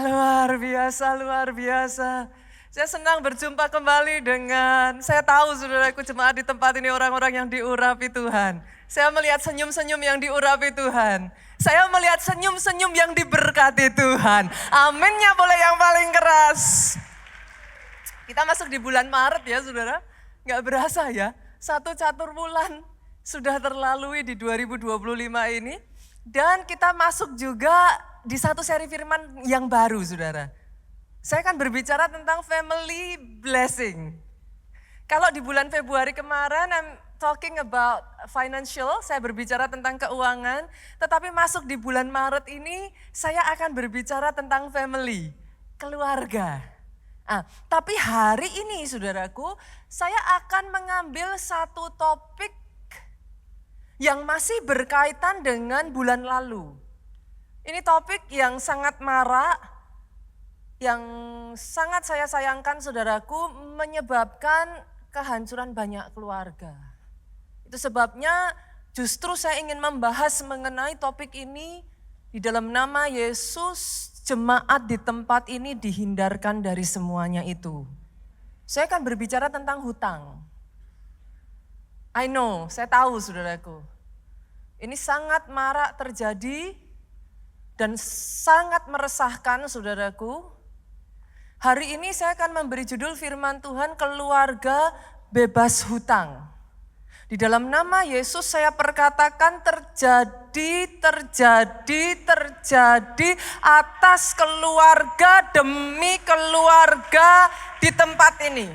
luar biasa, luar biasa. Saya senang berjumpa kembali dengan, saya tahu saudaraku jemaat di tempat ini orang-orang yang diurapi Tuhan. Saya melihat senyum-senyum yang diurapi Tuhan. Saya melihat senyum-senyum yang diberkati Tuhan. Aminnya boleh yang paling keras. Kita masuk di bulan Maret ya saudara. Gak berasa ya, satu catur bulan sudah terlalui di 2025 ini. Dan kita masuk juga di satu seri firman yang baru saudara. Saya akan berbicara tentang family blessing. Kalau di bulan Februari kemarin I'm talking about financial, saya berbicara tentang keuangan. Tetapi masuk di bulan Maret ini saya akan berbicara tentang family, keluarga. Tapi hari ini saudaraku, saya akan mengambil satu topik yang masih berkaitan dengan bulan lalu. Ini topik yang sangat marak, yang sangat saya sayangkan saudaraku, menyebabkan kehancuran banyak keluarga. Itu sebabnya justru saya ingin membahas mengenai topik ini di dalam nama Yesus. Jemaat di tempat ini dihindarkan dari semuanya itu. Saya akan berbicara tentang hutang. I know, saya tahu saudaraku. Ini sangat marak terjadi dan sangat meresahkan saudaraku. Hari ini saya akan memberi judul firman Tuhan, keluarga bebas hutang. Di dalam nama Yesus saya perkatakan terjadi atas keluarga demi keluarga di tempat ini.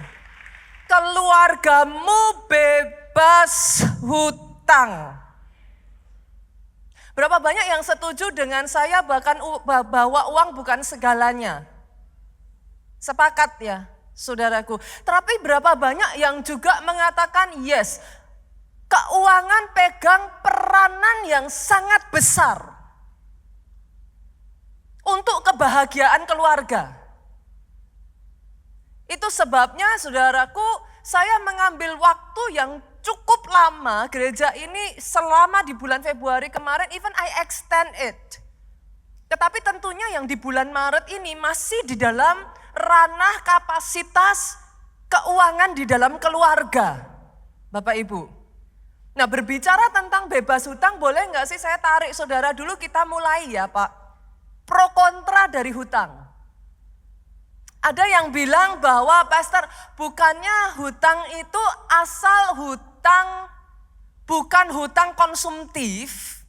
Keluargamu bebas hutang. Berapa banyak yang setuju dengan saya bahkan bahwa uang bukan segalanya? Sepakat ya saudaraku. Tapi berapa banyak yang juga mengatakan yes, keuangan pegang peranan yang sangat besar untuk kebahagiaan keluarga. Itu sebabnya saudaraku, saya mengambil waktu yang cukup lama gereja ini selama di bulan Februari kemarin, even I extend it. Tetapi tentunya yang di bulan Maret ini masih di dalam ranah kapasitas keuangan di dalam keluarga, Bapak Ibu. Nah, berbicara tentang bebas hutang, boleh nggak sih saya tarik saudara dulu, kita mulai ya Pak. Pro kontra dari hutang. Ada yang bilang bahwa pastor, bukannya hutang itu asal hutang, bukan hutang konsumtif.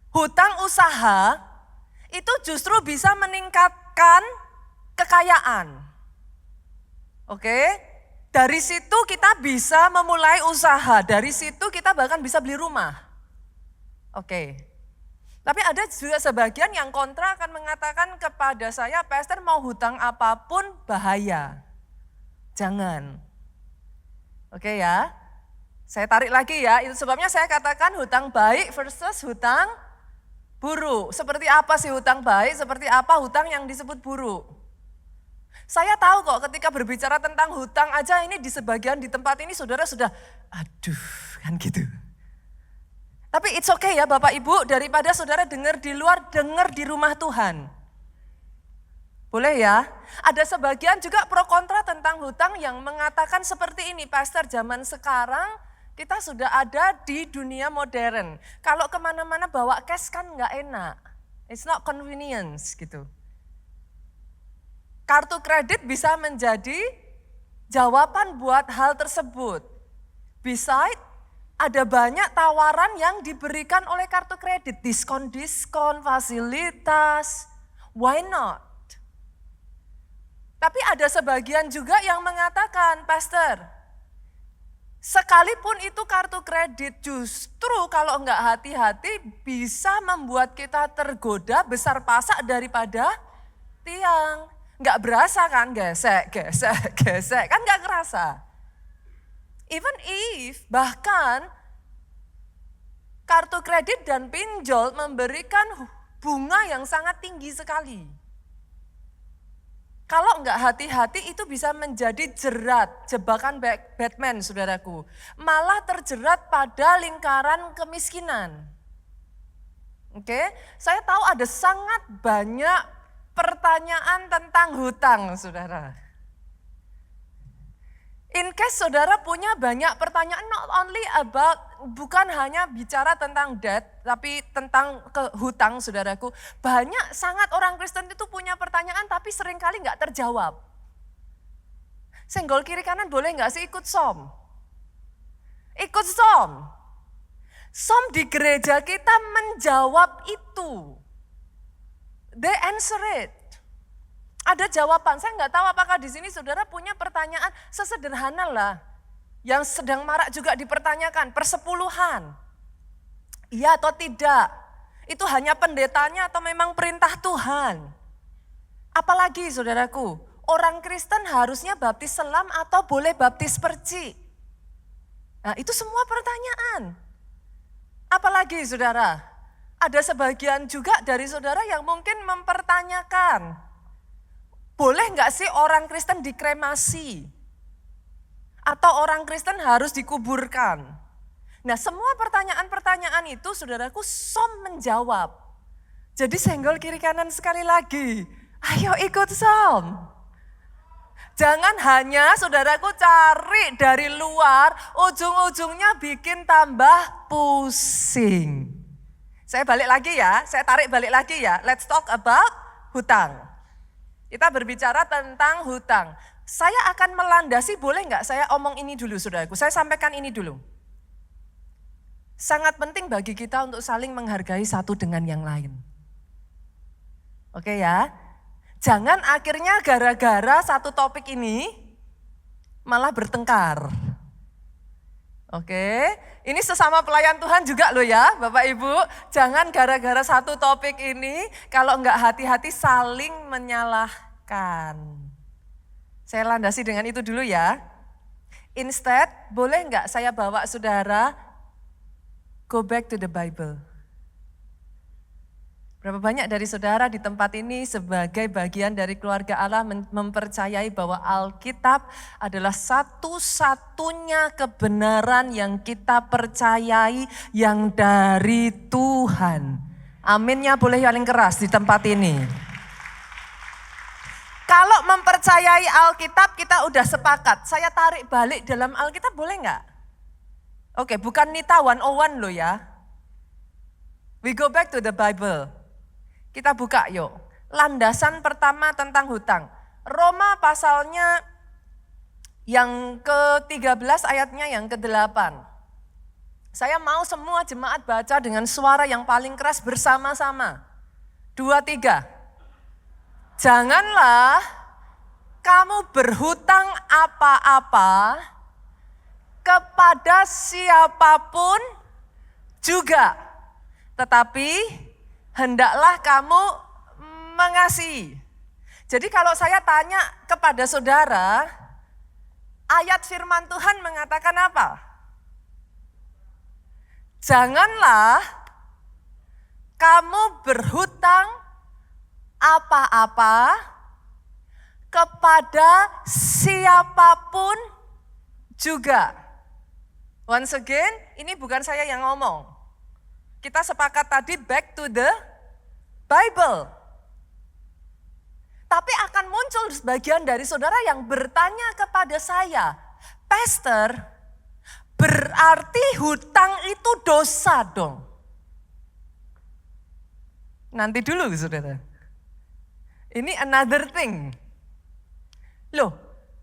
Hutang usaha itu justru bisa meningkatkan kekayaan. Oke? Dari situ kita bisa memulai usaha, dari situ kita bahkan bisa beli rumah. Oke. Tapi ada juga sebagian yang kontra akan mengatakan kepada saya, pastor mau hutang apapun bahaya. Jangan. Oke ya. Saya tarik lagi ya, itu sebabnya saya katakan hutang baik versus hutang buruk. Seperti apa sih hutang baik, seperti apa hutang yang disebut buruk. Saya tahu kok ketika berbicara tentang hutang aja ini di sebagian di tempat ini saudara sudah aduh kan gitu. Tapi it's okay ya Bapak Ibu, daripada saudara dengar di luar, dengar di rumah Tuhan. Boleh ya? Ada sebagian juga pro kontra tentang hutang yang mengatakan seperti ini, pastor, zaman sekarang kita sudah ada di dunia modern. Kalau kemana-mana bawa cash kan nggak enak. It's not convenience gitu. Kartu kredit bisa menjadi jawaban buat hal tersebut. Besides, ada banyak tawaran yang diberikan oleh kartu kredit. Diskon-diskon, fasilitas, why not? Tapi ada sebagian juga yang mengatakan, pastor, sekalipun itu kartu kredit justru kalau enggak hati-hati bisa membuat kita tergoda besar pasak daripada tiang. Enggak berasa kan, gesek, kan enggak kerasa. Even if bahkan kartu kredit dan pinjol memberikan bunga yang sangat tinggi sekali. Kalau enggak hati-hati itu bisa menjadi jebakan Batman saudaraku. Malah terjerat pada lingkaran kemiskinan. Oke, saya tahu ada sangat banyak pertanyaan tentang hutang, saudara. In case saudara punya banyak pertanyaan, not only about, bukan hanya bicara tentang debt, tapi tentang hutang, saudaraku. Banyak sangat orang Kristen itu punya pertanyaan, tapi seringkali nggak terjawab. Senggol kiri kanan boleh nggak sih ikut som? Ikut som. Som di gereja kita menjawab itu. They answer it. Ada jawaban, saya nggak tahu apakah di sini saudara punya pertanyaan sesederhana lah. Yang sedang marak juga dipertanyakan, persepuluhan. Iya atau tidak? Itu hanya pendetanya atau memang perintah Tuhan? Apalagi saudaraku, orang Kristen harusnya baptis selam atau boleh baptis perci? Nah itu semua pertanyaan. Apalagi saudara, ada sebagian juga dari saudara yang mungkin mempertanyakan, boleh nggak sih orang Kristen dikremasi? Atau orang Kristen harus dikuburkan? Nah semua pertanyaan-pertanyaan itu saudaraku som menjawab. Jadi senggol kiri kanan sekali lagi, ayo ikut som. Jangan hanya saudaraku cari dari luar, ujung-ujungnya bikin tambah pusing. Saya balik lagi ya, saya tarik balik lagi ya, let's talk about hutang. Kita berbicara tentang hutang. Saya akan melandasi, boleh nggak saya omong ini dulu saudaraku, saya sampaikan ini dulu. Sangat penting bagi kita untuk saling menghargai satu dengan yang lain. Oke ya, jangan akhirnya gara-gara satu topik ini malah bertengkar. Oke, ini sesama pelayan Tuhan juga loh ya Bapak Ibu. Jangan gara-gara satu topik ini kalau enggak hati-hati saling menyalahkan. Saya landasi dengan itu dulu ya. Instead, boleh enggak saya bawa saudara go back to the Bible. Berapa banyak dari saudara di tempat ini sebagai bagian dari keluarga Allah mempercayai bahwa Alkitab adalah satu-satunya kebenaran yang kita percayai yang dari Tuhan. Aminnya boleh paling keras di tempat ini. Kalau mempercayai Alkitab kita udah sepakat. Saya tarik balik dalam Alkitab boleh nggak? Oke, bukan Nita 101 loh ya. We go back to the Bible. Kita buka yuk. Landasan pertama tentang hutang. Roma pasalnya yang ke-13 ayatnya yang ke-8. Saya mau semua jemaat baca dengan suara yang paling keras bersama-sama. 2, 3. Janganlah kamu berhutang apa-apa kepada siapapun juga. Tetapi hendaklah kamu mengasihi. Jadi kalau saya tanya kepada saudara, ayat firman Tuhan mengatakan apa? Janganlah kamu berhutang apa-apa kepada siapapun juga. Once again, ini bukan saya yang ngomong. Kita sepakat tadi back to the Bible. Tapi akan muncul sebagian dari saudara yang bertanya kepada saya, Pastor, berarti hutang itu dosa dong? Nanti dulu saudara. Ini another thing. Loh,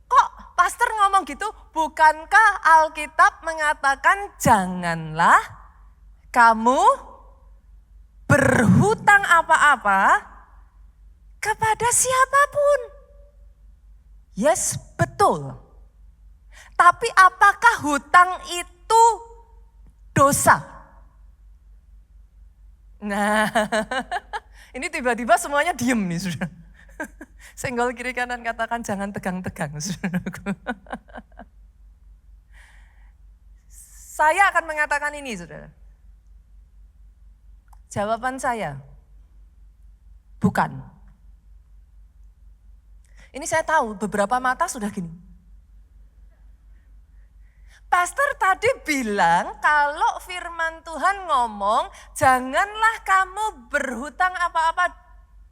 kok pastor ngomong gitu? Bukankah Alkitab mengatakan janganlah kamu berhutang apa-apa kepada siapapun? Yes, betul. Tapi apakah hutang itu dosa? Nah, ini tiba-tiba semuanya diem nih sudah. Senggol kiri kanan katakan jangan tegang-tegang. Saya akan mengatakan ini saudara. Jawaban saya, bukan. Ini saya tahu beberapa mata sudah gini. Pastor tadi bilang kalau firman Tuhan ngomong janganlah kamu berhutang apa-apa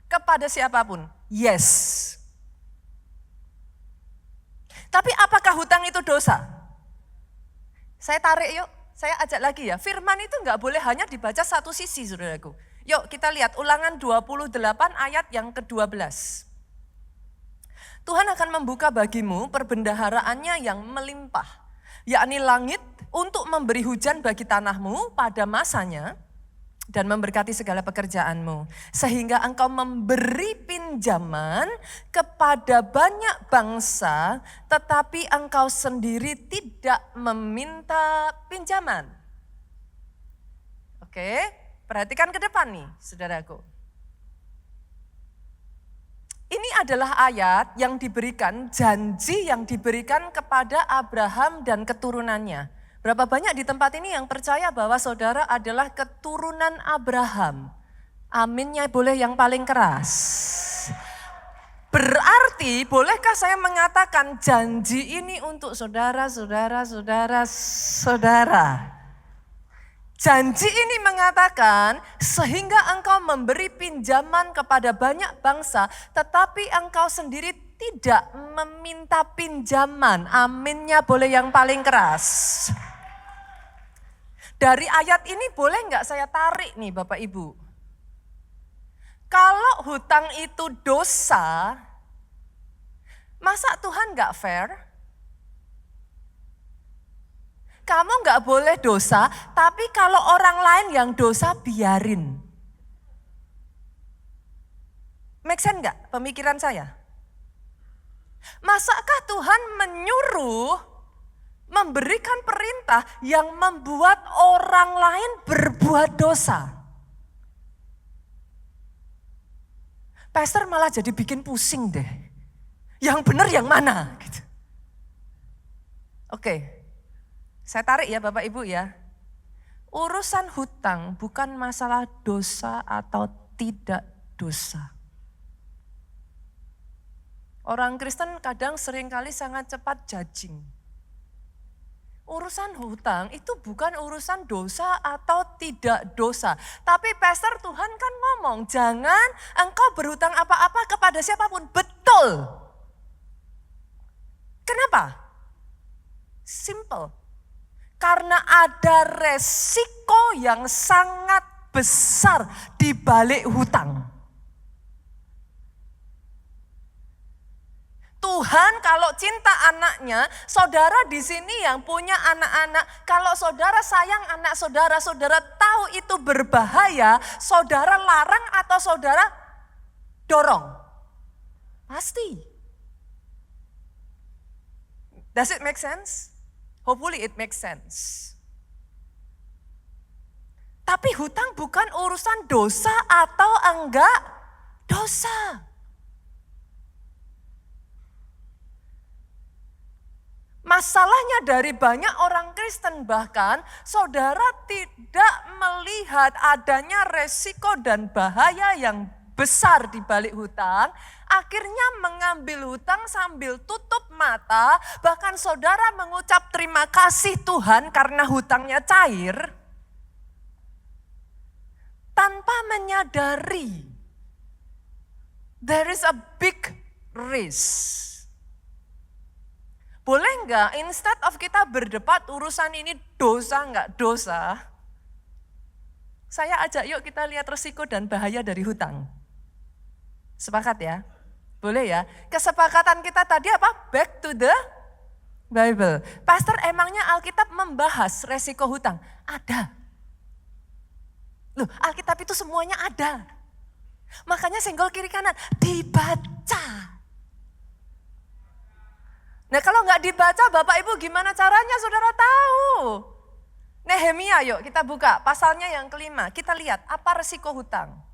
kepada siapapun. Yes. Tapi apakah hutang itu dosa? Saya tarik yuk, saya ajak lagi ya. Firman itu enggak boleh hanya dibaca satu sisi, saudaraku. Yuk kita lihat Ulangan 28 ayat yang ke-12. Tuhan akan membuka bagimu perbendaharaannya yang melimpah, yakni langit untuk memberi hujan bagi tanahmu pada masanya dan memberkati segala pekerjaanmu. Sehingga engkau memberi pinjaman kepada banyak bangsa, tetapi engkau sendiri tidak meminta pinjaman. Oke, perhatikan ke depan nih, saudaraku. Ini adalah ayat yang diberikan, janji yang diberikan kepada Abraham dan keturunannya. Berapa banyak di tempat ini yang percaya bahwa saudara adalah keturunan Abraham? Aminnya boleh yang paling keras. Berarti bolehkah saya mengatakan janji ini untuk saudara? Janji ini mengatakan sehingga engkau memberi pinjaman kepada banyak bangsa, tetapi engkau sendiri tidak meminta pinjaman. Aminnya boleh yang paling keras. Dari ayat ini boleh enggak saya tarik nih Bapak Ibu? Kalau hutang itu dosa, masa Tuhan enggak fair? Kamu enggak boleh dosa, tapi kalau orang lain yang dosa biarin. Make sense enggak pemikiran saya? Masakah Tuhan menyuruh memberikan perintah yang membuat orang lain berbuat dosa? Pastor malah jadi bikin pusing deh. Yang benar yang mana? Gitu. Oke. Saya tarik ya Bapak Ibu ya. Urusan hutang bukan masalah dosa atau tidak dosa. Orang Kristen kadang seringkali sangat cepat judging. Urusan hutang itu bukan urusan dosa atau tidak dosa. Tapi pastor Tuhan kan ngomong, jangan engkau berhutang apa-apa kepada siapapun. Betul. Kenapa? Simple. Karena ada resiko yang sangat besar di balik hutang. Tuhan kalau cinta anaknya, saudara di sini yang punya anak-anak, kalau saudara sayang anak saudara, saudara tahu itu berbahaya, saudara larang atau saudara dorong? Pasti. Does it make sense? Hopefully it makes sense. Tapi hutang bukan urusan dosa atau enggak dosa. Masalahnya dari banyak orang Kristen bahkan saudara tidak melihat adanya resiko dan bahaya yang besar di balik hutang, akhirnya mengambil hutang sambil tutup mata, bahkan saudara mengucap terima kasih Tuhan karena hutangnya cair, tanpa menyadari there is a big risk. Boleh enggak instead of kita berdebat urusan ini dosa enggak dosa, saya ajak yuk kita lihat resiko dan bahaya dari hutang. Sepakat ya? Boleh ya? Kesepakatan kita tadi apa? Back to the Bible. Pastor, emangnya Alkitab membahas resiko hutang? Ada. Loh, Alkitab itu semuanya ada. Makanya senggol kiri kanan, dibaca. Nah kalau nggak dibaca Bapak Ibu gimana caranya saudara tahu? Nehemia yuk kita buka pasalnya yang kelima. Kita lihat apa resiko hutang.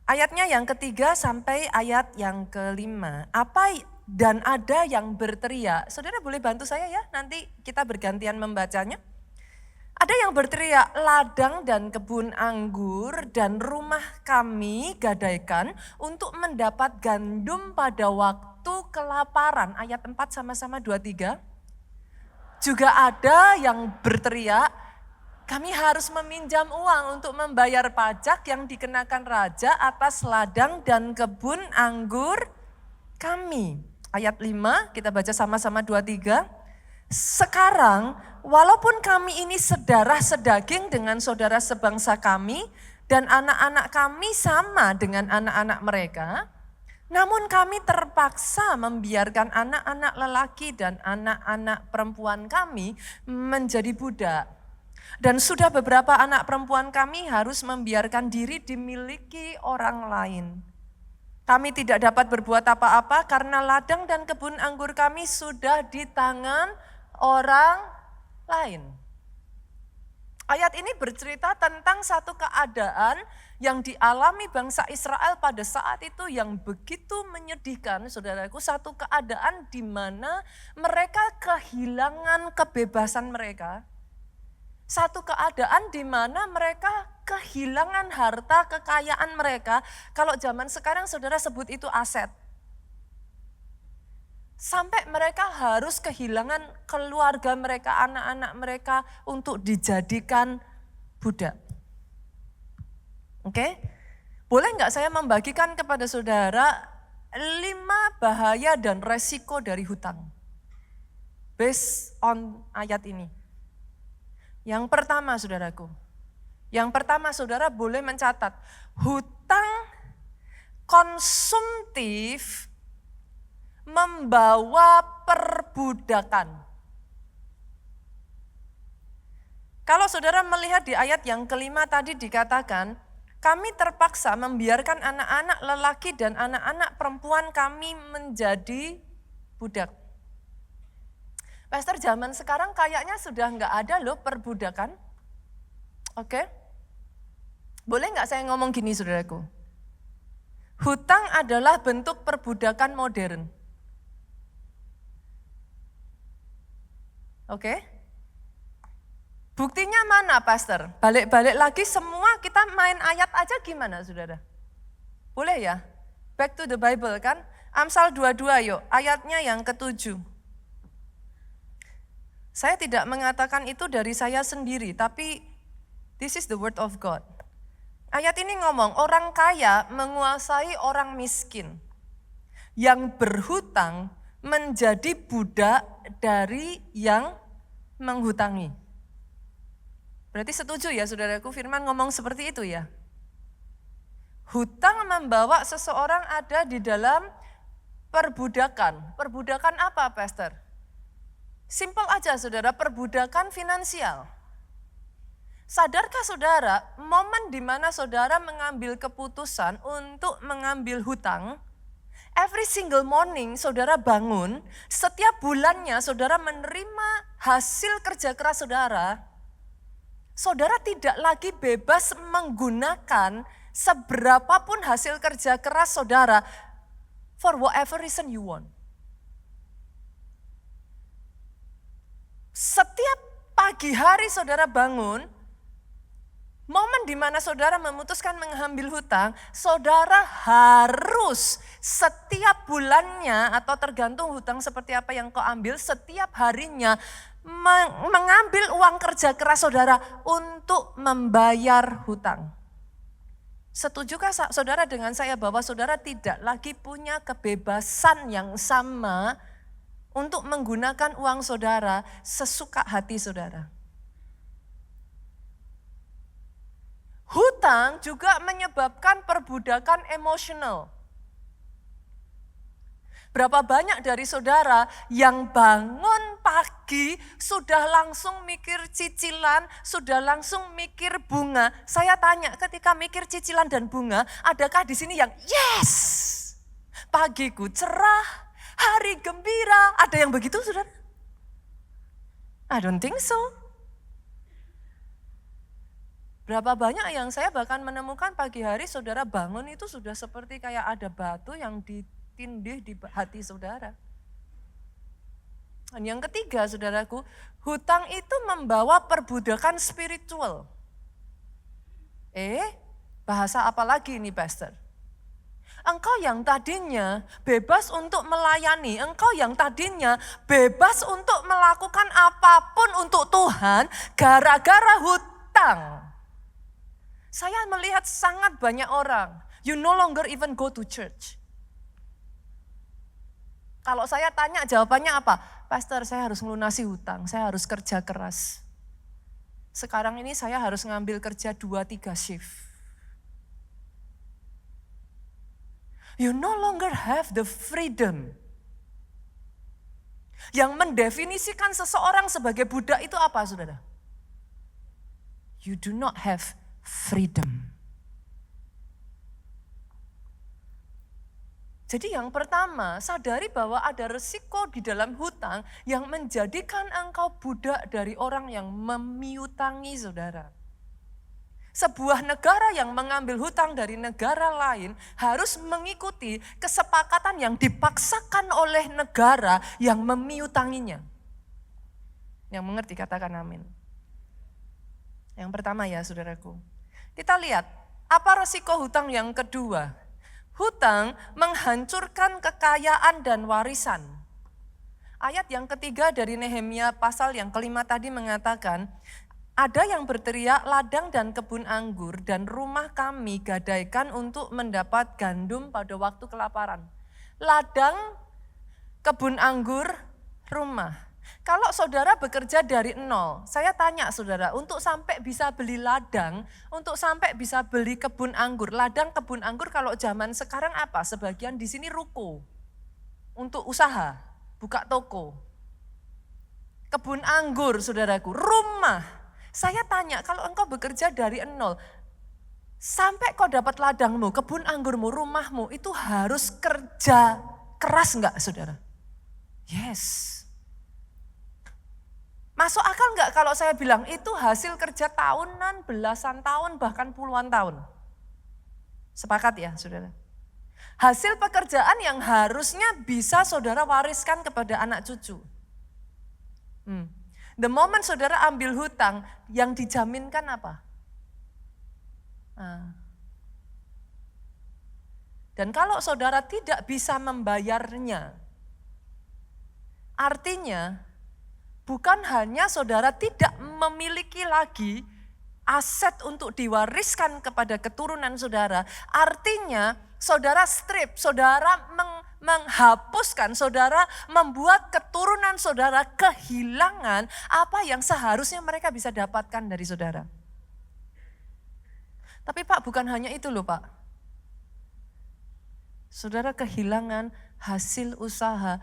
Ayatnya yang ketiga sampai ayat yang kelima. Apa dan ada yang berteriak. Saudara boleh bantu saya ya, nanti kita bergantian membacanya. Ada yang berteriak, ladang dan kebun anggur dan rumah kami gadaikan untuk mendapat gandum pada waktu kelaparan. Ayat 4 sama-sama 23. Juga ada yang berteriak, kami harus meminjam uang untuk membayar pajak yang dikenakan raja atas ladang dan kebun anggur kami. Ayat 5, kita baca sama-sama 2-3. Sekarang, walaupun kami ini sedarah sedaging dengan saudara sebangsa kami, dan anak-anak kami sama dengan anak-anak mereka, namun kami terpaksa membiarkan anak-anak lelaki dan anak-anak perempuan kami menjadi budak. Dan sudah beberapa anak perempuan kami harus membiarkan diri dimiliki orang lain. Kami tidak dapat berbuat apa-apa karena ladang dan kebun anggur kami sudah di tangan orang lain. Ayat ini bercerita tentang satu keadaan yang dialami bangsa Israel pada saat itu yang begitu menyedihkan, saudaraku. Satu keadaan di mana mereka kehilangan kebebasan mereka. Satu keadaan di mana mereka kehilangan harta kekayaan mereka. Kalau zaman sekarang saudara sebut itu aset. Sampai mereka harus kehilangan keluarga mereka, anak-anak mereka untuk dijadikan budak. Oke? Boleh nggak saya membagikan kepada saudara 5 bahaya dan resiko dari hutang? Based on ayat ini. Yang pertama saudaraku, saudara boleh mencatat, hutang konsumtif membawa perbudakan. Kalau saudara melihat di ayat yang kelima tadi dikatakan, kami terpaksa membiarkan anak-anak lelaki dan anak-anak perempuan kami menjadi budak. Pastor, zaman sekarang kayaknya sudah nggak ada loh perbudakan. Oke? Boleh nggak saya ngomong gini saudaraku? Hutang adalah bentuk perbudakan modern. Oke? Buktinya mana pastor? Balik-balik lagi semua kita main ayat aja gimana saudara? Boleh ya? Back to the Bible kan? Amsal 22 yuk, ayatnya yang ke-7. Saya tidak mengatakan itu dari saya sendiri, tapi this is the word of God. Ayat ini ngomong, orang kaya menguasai orang miskin. Yang berhutang menjadi budak dari yang menghutangi. Berarti setuju ya saudaraku, firman ngomong seperti itu ya. Hutang membawa seseorang ada di dalam perbudakan. Perbudakan apa pastor? Simple aja saudara, perbudakan finansial. Sadarkah saudara, momen di mana saudara mengambil keputusan untuk mengambil hutang, every single morning saudara bangun, setiap bulannya saudara menerima hasil kerja keras saudara, saudara tidak lagi bebas menggunakan seberapapun hasil kerja keras saudara for whatever reason you want. Setiap pagi hari saudara bangun, momen di mana saudara memutuskan mengambil hutang, saudara harus setiap bulannya atau tergantung hutang seperti apa yang kau ambil, setiap harinya mengambil uang kerja keras saudara untuk membayar hutang. Setujukah saudara dengan saya bahwa saudara tidak lagi punya kebebasan yang sama untuk menggunakan uang saudara sesuka hati saudara? Hutang juga menyebabkan perbudakan emosional. Berapa banyak dari saudara yang bangun pagi sudah langsung mikir cicilan, sudah langsung mikir bunga. Saya tanya, ketika mikir cicilan dan bunga, adakah di sini yang yes, pagiku cerah, hari gembira? Ada yang begitu saudara? I don't think so. Berapa banyak yang saya bahkan menemukan pagi hari saudara bangun itu sudah seperti kayak ada batu yang ditindih di hati saudara. Dan yang ketiga saudaraku, hutang itu membawa perbudakan spiritual. Bahasa apa lagi ini pastor? Engkau yang tadinya bebas untuk melayani, engkau yang tadinya bebas untuk melakukan apapun untuk Tuhan, gara-gara hutang hutang. Saya melihat sangat banyak orang, you no longer even go to church. Kalau saya tanya jawabannya apa? Pastor, saya harus melunasi hutang, saya harus kerja keras. Sekarang ini saya harus ngambil kerja 2-3 shift. You no longer have the freedom. Yang mendefinisikan seseorang sebagai budak itu apa, saudara? You do not have freedom. Jadi yang pertama, sadari bahwa ada resiko di dalam hutang yang menjadikan engkau budak dari orang yang memiutangi, saudara. Sebuah negara yang mengambil hutang dari negara lain harus mengikuti kesepakatan yang dipaksakan oleh negara yang memiutanginya. Yang mengerti katakan amin. Yang pertama ya saudaraku. Kita lihat apa resiko hutang yang kedua. Hutang menghancurkan kekayaan dan warisan. Ayat yang ketiga dari Nehemia pasal yang kelima tadi mengatakan, ada yang berteriak, ladang dan kebun anggur dan rumah kami gadaikan untuk mendapat gandum pada waktu kelaparan. Ladang, kebun anggur, rumah. Kalau saudara bekerja dari nol, saya tanya saudara, untuk sampai bisa beli ladang, untuk sampai bisa beli kebun anggur. Ladang, kebun anggur kalau zaman sekarang apa? Sebagian di sini ruko, untuk usaha, buka toko. Kebun anggur saudaraku, rumah. Saya tanya, kalau engkau bekerja dari nol, sampai kau dapat ladangmu, kebun anggurmu, rumahmu, itu harus kerja keras enggak saudara? Yes. Masuk akal enggak kalau saya bilang itu hasil kerja tahunan, belasan tahun, bahkan puluhan tahun? Sepakat ya saudara? Hasil pekerjaan yang harusnya bisa saudara wariskan kepada anak cucu. The moment saudara ambil hutang, yang dijaminkan apa? Dan kalau saudara tidak bisa membayarnya, artinya bukan hanya saudara tidak memiliki lagi aset untuk diwariskan kepada keturunan saudara, artinya saudara strip, saudara menghapuskan, saudara membuat keturunan saudara kehilangan apa yang seharusnya mereka bisa dapatkan dari saudara. Tapi Pak, bukan hanya itu loh Pak. Saudara kehilangan hasil usaha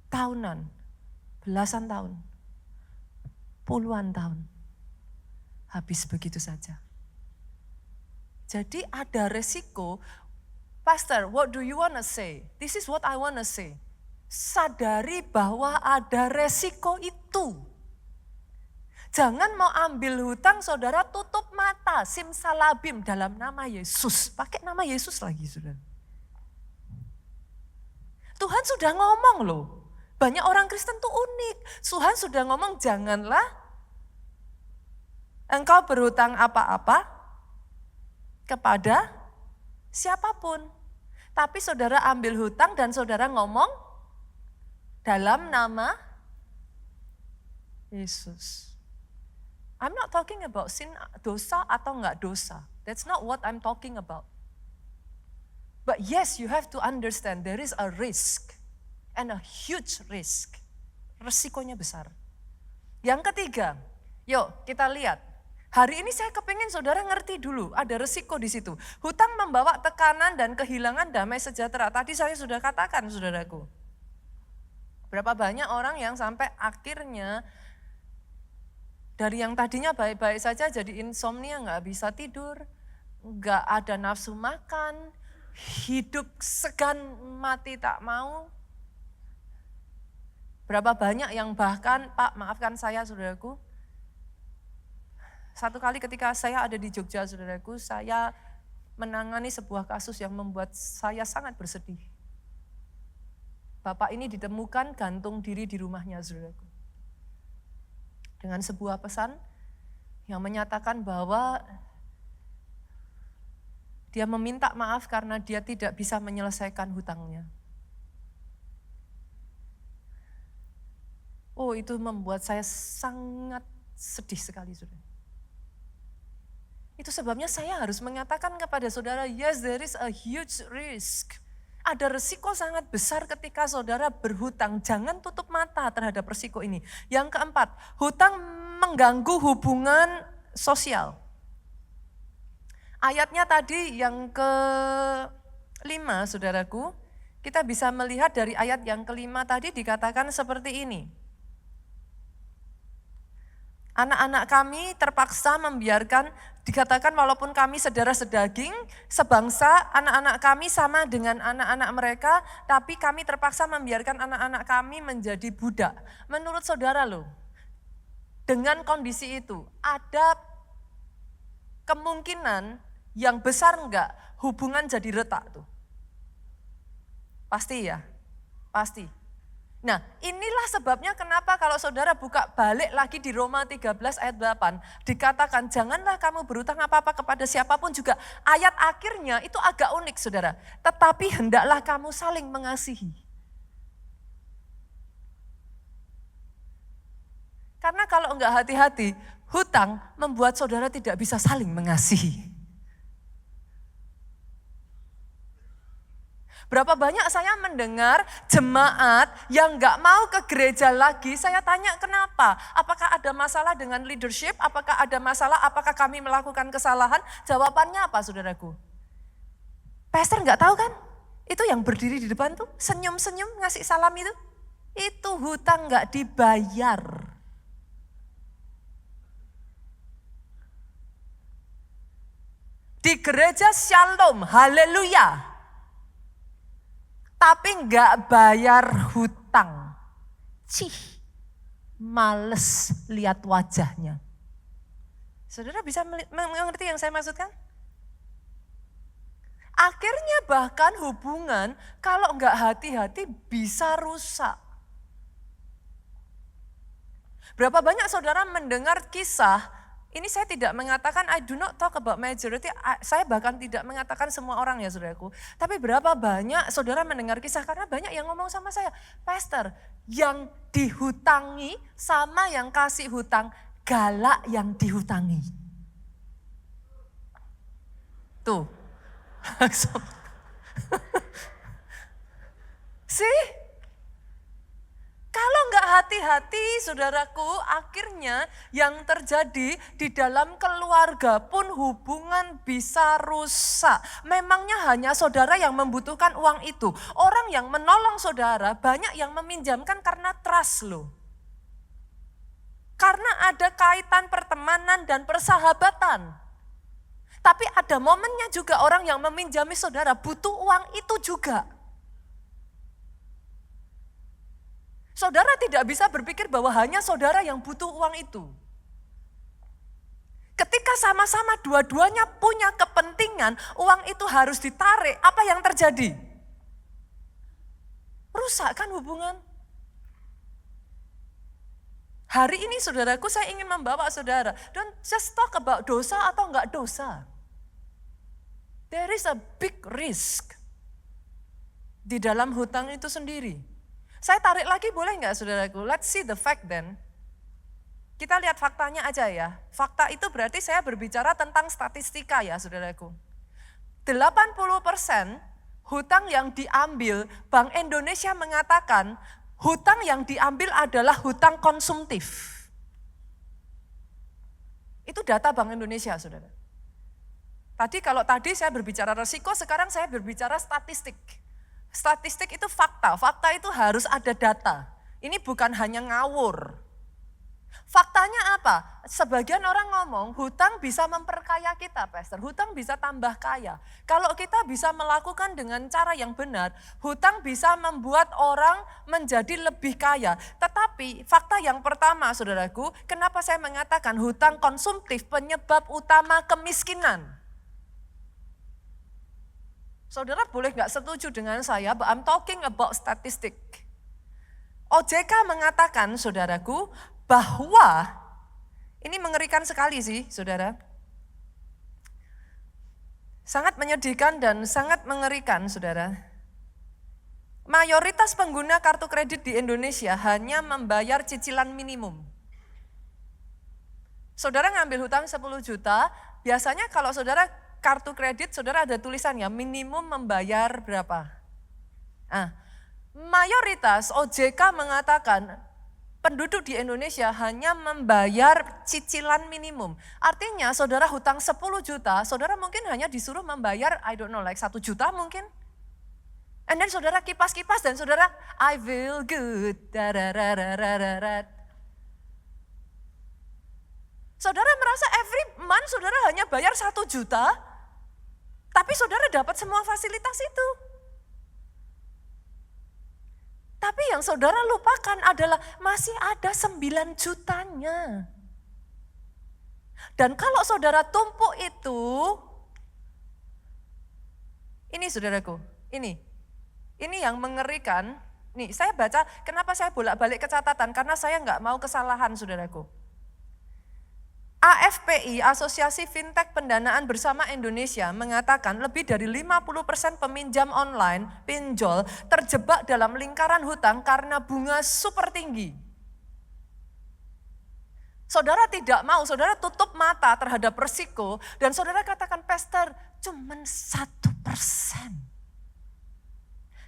tahunan, belasan tahun, puluhan tahun. Habis begitu saja. Jadi ada resiko. Pastor, what do you want to say? This is what I want to say. Sadari bahwa ada resiko itu. Jangan mau ambil hutang, saudara tutup mata, simsalabim dalam nama Yesus. Pakai nama Yesus lagi, saudara. Tuhan sudah ngomong loh. Banyak orang Kristen tuh unik. Tuhan sudah ngomong, janganlah engkau berhutang apa-apa kepada siapapun. Tapi saudara ambil hutang dan saudara ngomong dalam nama Yesus. I'm not talking about sin, dosa atau enggak dosa. That's not what I'm talking about. But yes, you have to understand there is a risk and a huge risk. Resikonya besar. Yang ketiga, yuk kita lihat. Hari ini saya kepingin saudara ngerti dulu, ada resiko di situ. Hutang membawa tekanan dan kehilangan damai sejahtera. Tadi saya sudah katakan saudaraku. Berapa banyak orang yang sampai akhirnya dari yang tadinya baik-baik saja jadi insomnia, gak bisa tidur, gak ada nafsu makan, hidup segan mati tak mau. Berapa banyak yang bahkan, Pak maafkan saya saudaraku, satu kali ketika saya ada di Jogja, saudaraku, saya menangani sebuah kasus yang membuat saya sangat bersedih. Bapak ini ditemukan gantung diri di rumahnya, saudaraku. Dengan sebuah pesan yang menyatakan bahwa dia meminta maaf karena dia tidak bisa menyelesaikan hutangnya. Oh, itu membuat saya sangat sedih sekali, saudara. Itu sebabnya saya harus mengatakan kepada saudara, yes, there is a huge risk. Ada resiko sangat besar ketika saudara berhutang. Jangan tutup mata terhadap resiko ini. Yang keempat, hutang mengganggu hubungan sosial. Ayatnya tadi yang ke-5, saudaraku, kita bisa melihat dari ayat yang ke-5 tadi dikatakan seperti ini. Anak-anak kami terpaksa membiarkan, dikatakan walaupun kami saudara sedaging, sebangsa, anak-anak kami sama dengan anak-anak mereka, tapi kami terpaksa membiarkan anak-anak kami menjadi budak. Menurut saudara loh, dengan kondisi itu, ada kemungkinan yang besar enggak hubungan jadi retak tuh? Pasti ya, pasti. Nah, inilah sebabnya kenapa kalau saudara buka balik lagi di Roma 13 ayat 8, dikatakan janganlah kamu berhutang apa-apa kepada siapapun juga. Ayat akhirnya itu agak unik saudara, tetapi hendaklah kamu saling mengasihi. Karena kalau enggak hati-hati, hutang membuat saudara tidak bisa saling mengasihi. Berapa banyak saya mendengar jemaat yang gak mau ke gereja lagi, saya tanya kenapa? Apakah ada masalah dengan leadership? Apakah ada masalah? Apakah kami melakukan kesalahan? Jawabannya apa saudaraku? Pastor gak tahu kan? Itu yang berdiri di depan tuh, senyum-senyum ngasih salam itu. Itu hutang gak dibayar. Di gereja Shalom, haleluya. Tapi enggak bayar hutang. Males lihat wajahnya. Saudara bisa mengerti yang saya maksudkan? Akhirnya bahkan hubungan kalau enggak hati-hati bisa rusak. Berapa banyak saudara mendengar kisah, ini saya tidak mengatakan I do not talk about majority, saya bahkan tidak mengatakan semua orang ya saudaraku. Tapi berapa banyak saudara mendengar kisah, karena banyak yang ngomong sama saya, Pastor, yang dihutangi sama yang kasih hutang, galak yang dihutangi. Tuh, langsung. See? Kalau enggak hati-hati saudaraku, akhirnya yang terjadi di dalam keluarga pun hubungan bisa rusak. Memangnya hanya saudara yang membutuhkan uang itu. Orang yang menolong saudara banyak yang meminjamkan karena trust loh. Karena ada kaitan pertemanan dan persahabatan. Tapi ada momennya juga orang yang meminjami saudara butuh uang itu juga. Saudara tidak bisa berpikir bahwa hanya saudara yang butuh uang itu. Ketika sama-sama dua-duanya punya kepentingan, uang itu harus ditarik, apa yang terjadi? Rusak kan hubungan? Hari ini saudaraku saya ingin membawa saudara, don't just talk about dosa atau enggak dosa. There is a big risk di dalam hutang itu sendiri. Saya tarik lagi boleh enggak saudaraku? Let's see the fact then. Kita lihat faktanya aja ya. Fakta itu berarti saya berbicara tentang statistika ya saudaraku. 80% hutang yang diambil, Bank Indonesia mengatakan hutang yang diambil adalah hutang konsumtif. Itu data Bank Indonesia saudara. Kalau tadi saya berbicara resiko, sekarang saya berbicara statistik. Statistik itu fakta itu harus ada data. Ini bukan hanya ngawur. Faktanya apa? Sebagian orang ngomong hutang bisa memperkaya kita, Pastor. Hutang bisa tambah kaya. Kalau kita bisa melakukan dengan cara yang benar, hutang bisa membuat orang menjadi lebih kaya. Tetapi fakta yang pertama, saudaraku, kenapa saya mengatakan hutang konsumtif penyebab utama kemiskinan? Saudara boleh nggak setuju dengan saya, but I'm talking about statistic. OJK mengatakan, saudaraku, bahwa ini mengerikan sekali sih, saudara. Sangat menyedihkan dan sangat mengerikan, saudara. Mayoritas pengguna kartu kredit di Indonesia hanya membayar cicilan minimum. Saudara ngambil hutang 10 juta, Biasanya kalau saudara kartu kredit, saudara ada tulisannya minimum membayar berapa. Nah, mayoritas OJK mengatakan penduduk di Indonesia hanya membayar cicilan minimum. Artinya saudara hutang 10 juta, saudara mungkin hanya disuruh membayar, I don't know, like 1 juta mungkin. And then saudara kipas-kipas dan saudara, I feel good. Saudara merasa every month saudara hanya bayar 1 juta, tapi saudara dapat semua fasilitas itu. Tapi yang saudara lupakan adalah masih ada 9 jutanya. Dan kalau saudara tumpuk itu, ini saudaraku, ini yang mengerikan. Nih saya baca, kenapa saya bolak-balik ke catatan, karena saya nggak mau kesalahan saudaraku. AFPI, Asosiasi Fintech Pendanaan Bersama Indonesia, mengatakan lebih dari 50% peminjam online, pinjol, terjebak dalam lingkaran hutang karena bunga super tinggi. Saudara tidak mau, saudara tutup mata terhadap resiko, dan saudara katakan, Pastor, cuman 1%.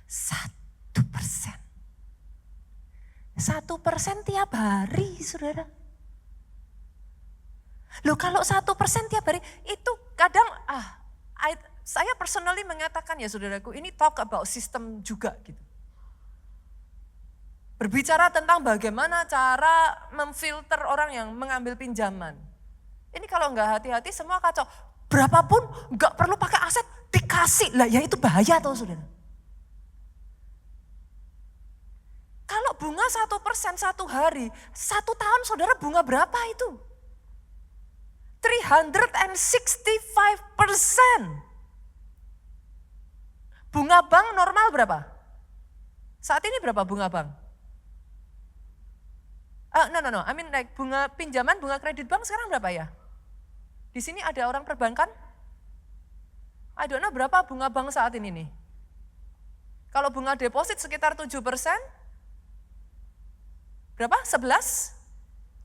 1%. 1% tiap hari, saudara. Loh kalau 1% tiap hari itu kadang saya personally mengatakan ya saudaraku, ini talk about system juga gitu. Berbicara tentang bagaimana cara memfilter orang yang mengambil pinjaman. Ini kalau nggak hati-hati semua kacau. Berapapun nggak perlu pakai aset dikasih lah, ya itu bahaya tau saudara. Kalau bunga 1% 1 hari, 1 tahun saudara bunga berapa itu? 365%. Bunga bank normal berapa? Saat ini berapa bunga bank? No. I mean like bunga pinjaman, bunga kredit bank sekarang berapa ya? Di sini ada orang perbankan? I don't know berapa bunga bank saat ini nih. Kalau bunga deposit sekitar 7%, berapa? 11?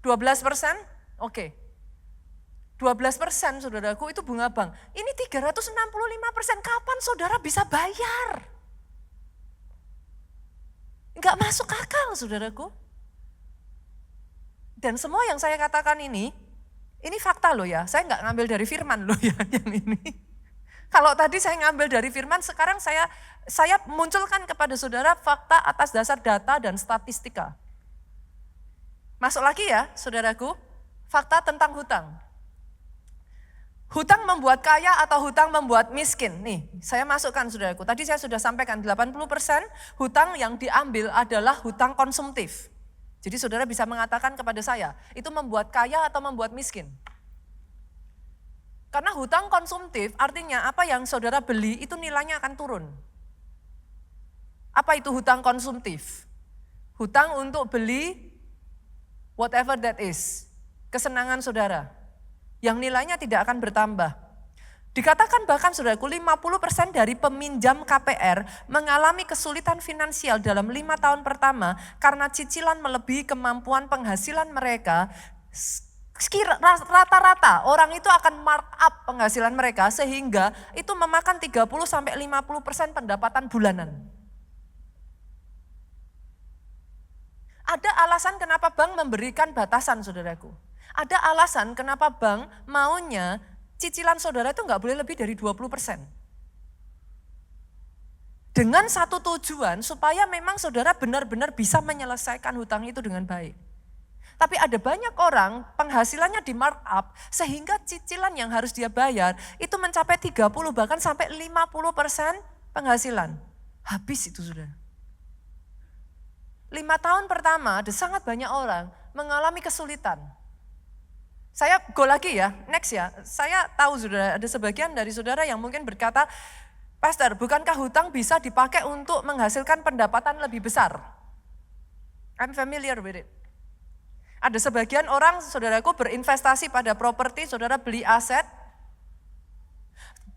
12%? Oke. 12% saudaraku itu bunga bank. Ini 365%, kapan saudara bisa bayar? Enggak masuk akal saudaraku. Dan semua yang saya katakan ini fakta loh ya, saya enggak ngambil dari firman loh ya yang ini. Kalau tadi saya ngambil dari firman, sekarang saya munculkan kepada saudara fakta atas dasar data dan statistika. Masuk lagi ya saudaraku, fakta tentang hutang. Hutang membuat kaya atau hutang membuat miskin? Nih, saya masukkan saudaraku. Tadi saya sudah sampaikan 80% hutang yang diambil adalah hutang konsumtif. Jadi saudara bisa mengatakan kepada saya, itu membuat kaya atau membuat miskin? Karena hutang konsumtif artinya apa yang saudara beli itu nilainya akan turun. Apa itu hutang konsumtif? Hutang untuk beli whatever that is, kesenangan saudara. Yang nilainya tidak akan bertambah. Dikatakan bahkan saudaraku 50% dari peminjam KPR mengalami kesulitan finansial dalam 5 tahun pertama karena cicilan melebihi kemampuan penghasilan mereka. Rata-rata orang itu akan markup penghasilan mereka sehingga itu memakan 30-50% pendapatan bulanan. Ada alasan kenapa bank memberikan batasan saudaraku. Ada alasan kenapa bank maunya cicilan saudara itu enggak boleh lebih dari 20%. Dengan satu tujuan supaya memang saudara benar-benar bisa menyelesaikan hutang itu dengan baik. Tapi ada banyak orang penghasilannya di markup sehingga cicilan yang harus dia bayar itu mencapai 30 bahkan sampai 50% penghasilan. Habis itu saudara. 5 tahun pertama ada sangat banyak orang mengalami kesulitan. Saya go lagi ya, next ya. Saya tahu saudara, ada sebagian dari saudara yang mungkin berkata, Pastor, bukankah hutang bisa dipakai untuk menghasilkan pendapatan lebih besar? I'm familiar with it. Ada sebagian orang, saudaraku, berinvestasi pada properti, saudara beli aset.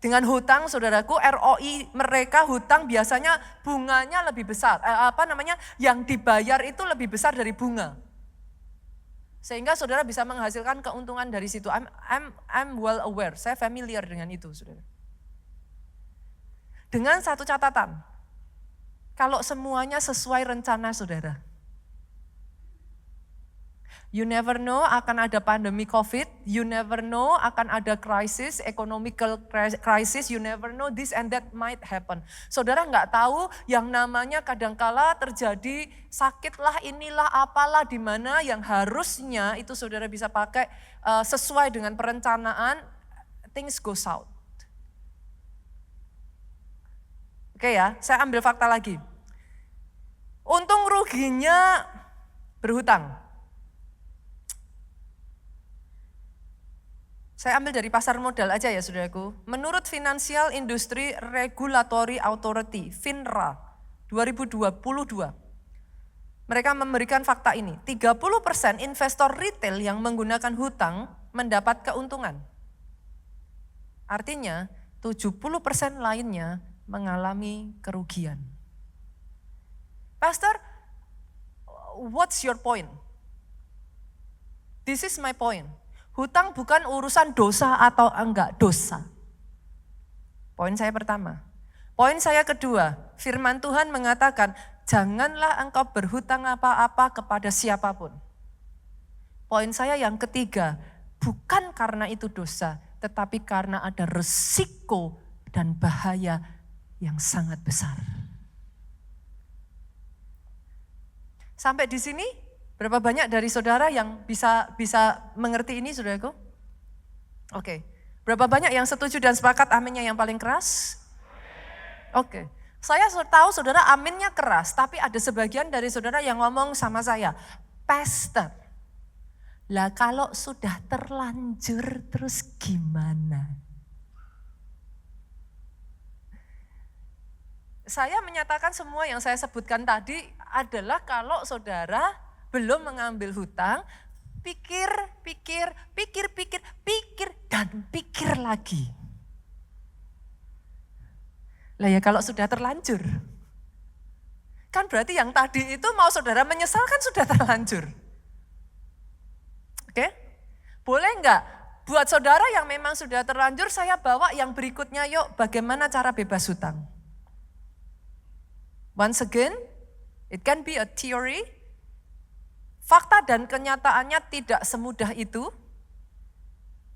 Dengan hutang, saudaraku, ROI mereka hutang biasanya bunganya lebih besar. Yang dibayar itu lebih besar dari bunga. Sehingga saudara bisa menghasilkan keuntungan dari situ. I'm well aware, saya familiar dengan itu, saudara. Dengan satu catatan, kalau semuanya sesuai rencana saudara. You never know akan ada pandemi COVID, you never know akan ada krisis, economical crisis, you never know this and that might happen. Saudara nggak tahu yang namanya kadangkala terjadi sakitlah inilah apalah di mana yang harusnya itu saudara bisa pakai sesuai dengan perencanaan, things go south. Oke ya, saya ambil fakta lagi. Untung ruginya berhutang. Saya ambil dari pasar modal aja ya saudaraku. Menurut Financial Industry Regulatory Authority, FINRA 2022, mereka memberikan fakta ini. 30% investor retail yang menggunakan hutang mendapat keuntungan. Artinya 70% lainnya mengalami kerugian. Pastor, what's your point? This is my point. Hutang bukan urusan dosa atau enggak dosa. Poin saya pertama. Poin saya kedua, firman Tuhan mengatakan, janganlah engkau berhutang apa-apa kepada siapapun. Poin saya yang ketiga, bukan karena itu dosa, tetapi karena ada resiko dan bahaya yang sangat besar. Sampai di sini, berapa banyak dari saudara yang bisa mengerti ini, saudaraku? Oke. Berapa banyak yang setuju dan sepakat aminnya yang paling keras? Oke. Saya tahu saudara aminnya keras, tapi ada sebagian dari saudara yang ngomong sama saya, Pastor, lah kalau sudah terlanjur terus gimana? Saya menyatakan semua yang saya sebutkan tadi adalah kalau saudara belum mengambil hutang, pikir, dan pikir lagi. Lah ya kalau sudah terlanjur, kan berarti yang tadi itu mau saudara menyesal kan sudah terlanjur. Oke? Boleh enggak? Buat saudara yang memang sudah terlanjur, saya bawa yang berikutnya yuk, bagaimana cara bebas hutang. Once again, it can be a theory. Fakta dan kenyataannya tidak semudah itu.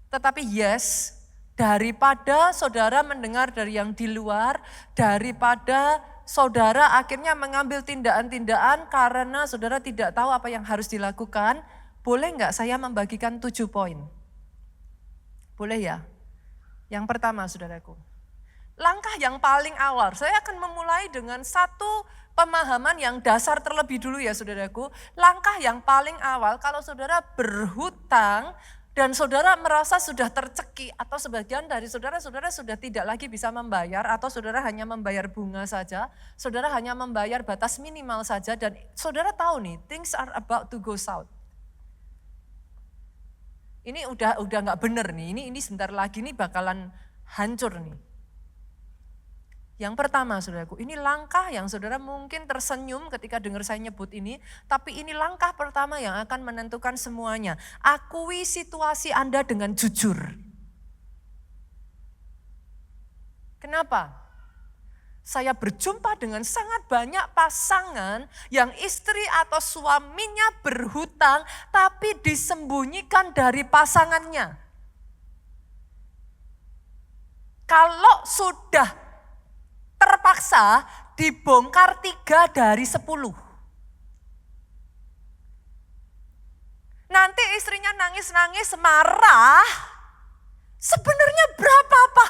Tetapi yes, daripada saudara mendengar dari yang di luar, daripada saudara akhirnya mengambil tindakan-tindakan karena saudara tidak tahu apa yang harus dilakukan, boleh enggak saya membagikan 7 poin? Boleh ya? Yang pertama saudaraku. Langkah yang paling awal, saya akan memulai dengan satu pemahaman yang dasar terlebih dulu ya saudaraku. Langkah yang paling awal kalau saudara berhutang dan saudara merasa sudah tercekik atau sebagian dari saudara sudah tidak lagi bisa membayar atau saudara hanya membayar bunga saja, saudara hanya membayar batas minimal saja dan saudara tahu nih things are about to go south. Ini udah nggak bener nih, ini sebentar lagi nih bakalan hancur nih. Yang pertama saudaraku, ini langkah yang saudara mungkin tersenyum ketika dengar saya nyebut ini, tapi ini langkah pertama yang akan menentukan semuanya. Akui situasi Anda dengan jujur. Kenapa? Saya berjumpa dengan sangat banyak pasangan yang istri atau suaminya berhutang, tapi disembunyikan dari pasangannya. Kalau sudah terpaksa dibongkar 3 dari 10. Nanti istrinya nangis-nangis marah. Sebenarnya berapa?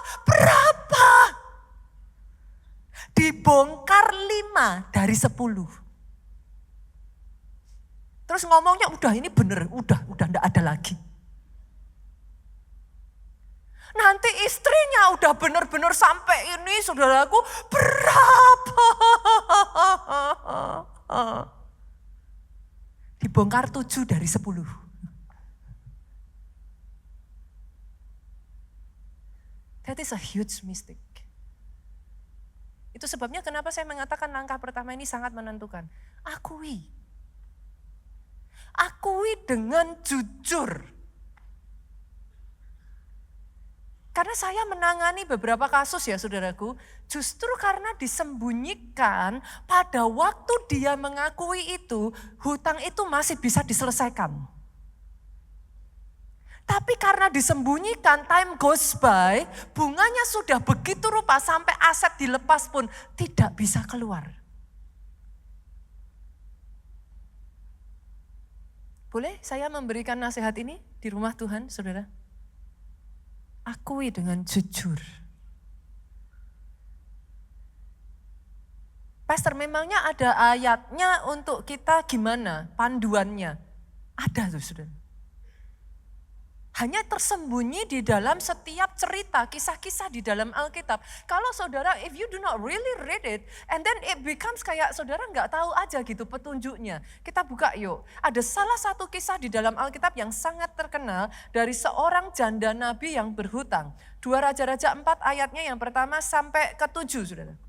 Dibongkar 5 dari 10. Terus ngomongnya udah ini bener, udah enggak ada lagi. Nanti istrinya udah benar-benar sampai ini saudaraku berapa? Dibongkar 7 dari 10. That is a huge mistake. Itu sebabnya kenapa saya mengatakan langkah pertama ini sangat menentukan. Akui. akui dengan jujur. Karena saya menangani beberapa kasus ya saudaraku, justru karena disembunyikan pada waktu dia mengakui itu, hutang itu masih bisa diselesaikan. Tapi karena disembunyikan, time goes by, bunganya sudah begitu rupa sampai aset dilepas pun tidak bisa keluar. Boleh saya memberikan nasihat ini di rumah Tuhan, saudara? Akui dengan jujur. Pastor, memangnya ada ayatnya untuk kita gimana? Panduannya? Ada tuh saudara. Hanya tersembunyi di dalam setiap cerita, kisah-kisah di dalam Alkitab. Kalau saudara, if you do not really read it, and then it becomes kayak saudara nggak tahu aja gitu petunjuknya. Kita buka yuk. Ada salah satu kisah di dalam Alkitab yang sangat terkenal dari seorang janda nabi yang berhutang. 2 Raja-Raja 4 ayatnya yang pertama sampai ke-7, saudara.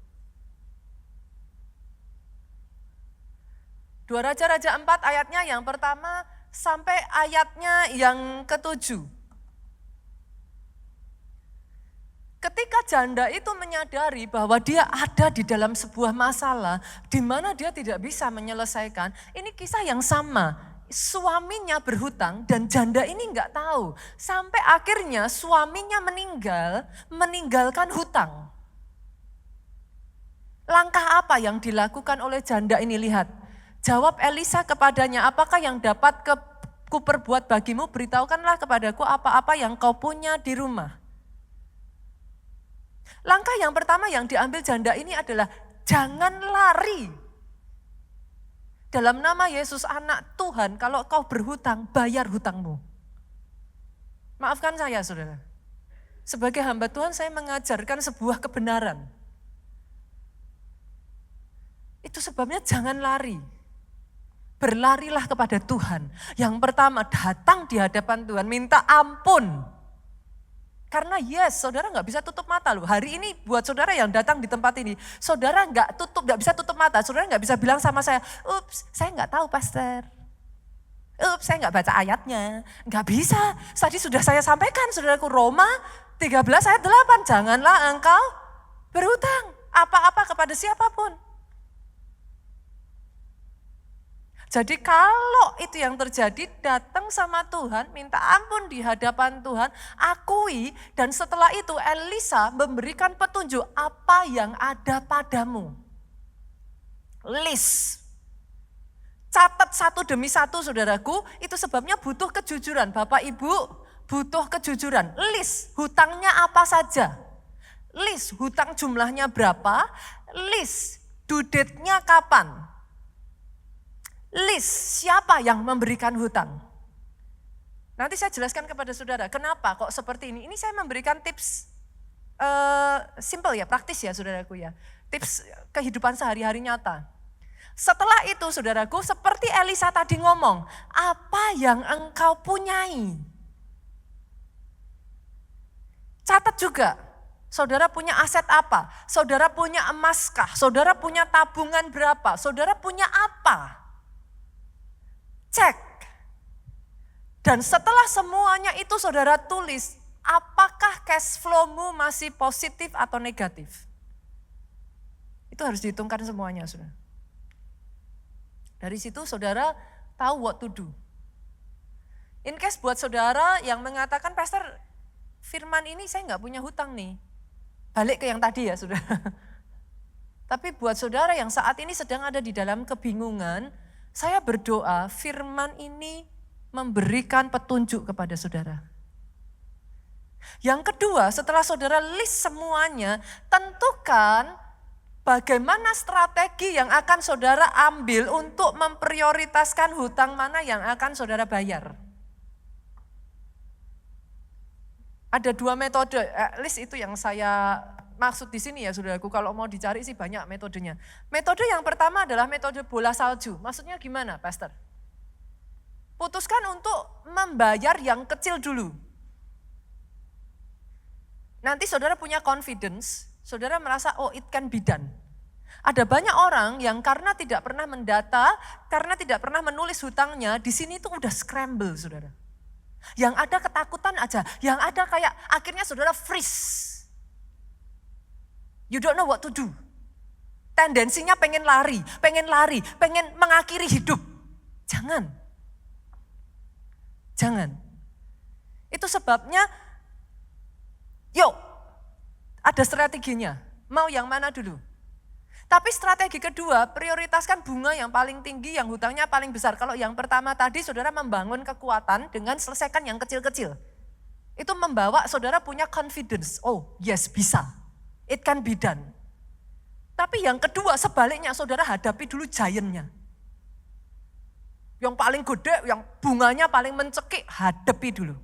2 Raja-Raja 4 ayatnya yang pertama sampai ayatnya yang ke-7. Ketika janda itu menyadari bahwa dia ada di dalam sebuah masalah di mana dia tidak bisa menyelesaikan, ini kisah yang sama. Suaminya berhutang dan janda ini enggak tahu. Sampai akhirnya suaminya meninggalkan hutang. Langkah apa yang dilakukan oleh janda ini? Lihat. Jawab Elisa kepadanya, apakah yang dapat kuperbuat bagimu? Beritahukanlah kepadaku apa-apa yang kau punya di rumah. Langkah yang pertama yang diambil janda ini adalah jangan lari. Dalam nama Yesus anak Tuhan, kalau kau berhutang, bayar hutangmu. Maafkan saya saudara. Sebagai hamba Tuhan saya mengajarkan sebuah kebenaran. Itu sebabnya jangan lari. Berlarilah kepada Tuhan. Yang pertama datang di hadapan Tuhan, minta ampun. Karena saudara nggak bisa tutup mata loh. Hari ini buat saudara yang datang di tempat ini, saudara nggak bisa tutup mata. Saudara nggak bisa bilang sama saya, ups saya nggak tahu pastor. Ups saya nggak baca ayatnya. Nggak bisa, tadi sudah saya sampaikan saudaraku, Roma 13 ayat 8. Janganlah engkau berhutang apa-apa kepada siapapun. Jadi kalau itu yang terjadi, datang sama Tuhan, minta ampun di hadapan Tuhan, akui, dan setelah itu Elisa memberikan petunjuk apa yang ada padamu. List. Catat satu demi satu saudaraku, itu sebabnya butuh kejujuran. Bapak Ibu butuh kejujuran. List hutangnya apa saja. List hutang jumlahnya berapa, list due date-nya kapan. List siapa yang memberikan hutang. Nanti saya jelaskan kepada saudara, kenapa kok seperti ini. Ini saya memberikan tips simple ya, praktis ya saudaraku ya. Tips kehidupan sehari-hari nyata. Setelah itu saudaraku, seperti Elisa tadi ngomong, apa yang engkau punyai. Catat juga, saudara punya aset apa? Saudara punya emas kah? Saudara punya tabungan berapa? Saudara punya apa? Cek. Dan setelah semuanya itu saudara tulis, apakah cash flow-mu masih positif atau negatif? Itu harus dihitungkan semuanya, saudara. Dari situ saudara tahu what to do. In case buat saudara yang mengatakan, pastor firman ini saya nggak punya hutang nih. Balik ke yang tadi ya saudara. Tapi buat saudara yang saat ini sedang ada di dalam kebingungan, saya berdoa firman ini memberikan petunjuk kepada saudara. Yang kedua, setelah saudara list semuanya, tentukan bagaimana strategi yang akan saudara ambil untuk memprioritaskan hutang mana yang akan saudara bayar. Ada 2 metode, list itu yang saya maksud di sini ya saudaraku, kalau mau dicari sih banyak metodenya. Metode yang pertama adalah metode bola salju. Maksudnya gimana, pastor? Putuskan untuk membayar yang kecil dulu. Nanti saudara punya confidence, saudara merasa oh it can be done. Ada banyak orang yang karena tidak pernah mendata, karena tidak pernah menulis hutangnya, di sini itu udah scramble, saudara. Yang ada ketakutan aja, yang ada kayak akhirnya saudara freeze. You don't know what to do. Tendensinya pengen lari, pengen mengakhiri hidup. Jangan. Itu sebabnya, yuk, ada strateginya. Mau yang mana dulu? Tapi strategi kedua, prioritaskan bunga yang paling tinggi, yang hutangnya paling besar. Kalau yang pertama tadi, saudara membangun kekuatan dengan selesaikan yang kecil-kecil. Itu membawa saudara punya confidence. Oh, yes, bisa. It can be done. Tapi yang kedua, sebaliknya saudara hadapi dulu giant-nya. Yang paling gede, yang bunganya paling mencekik, hadapi dulu.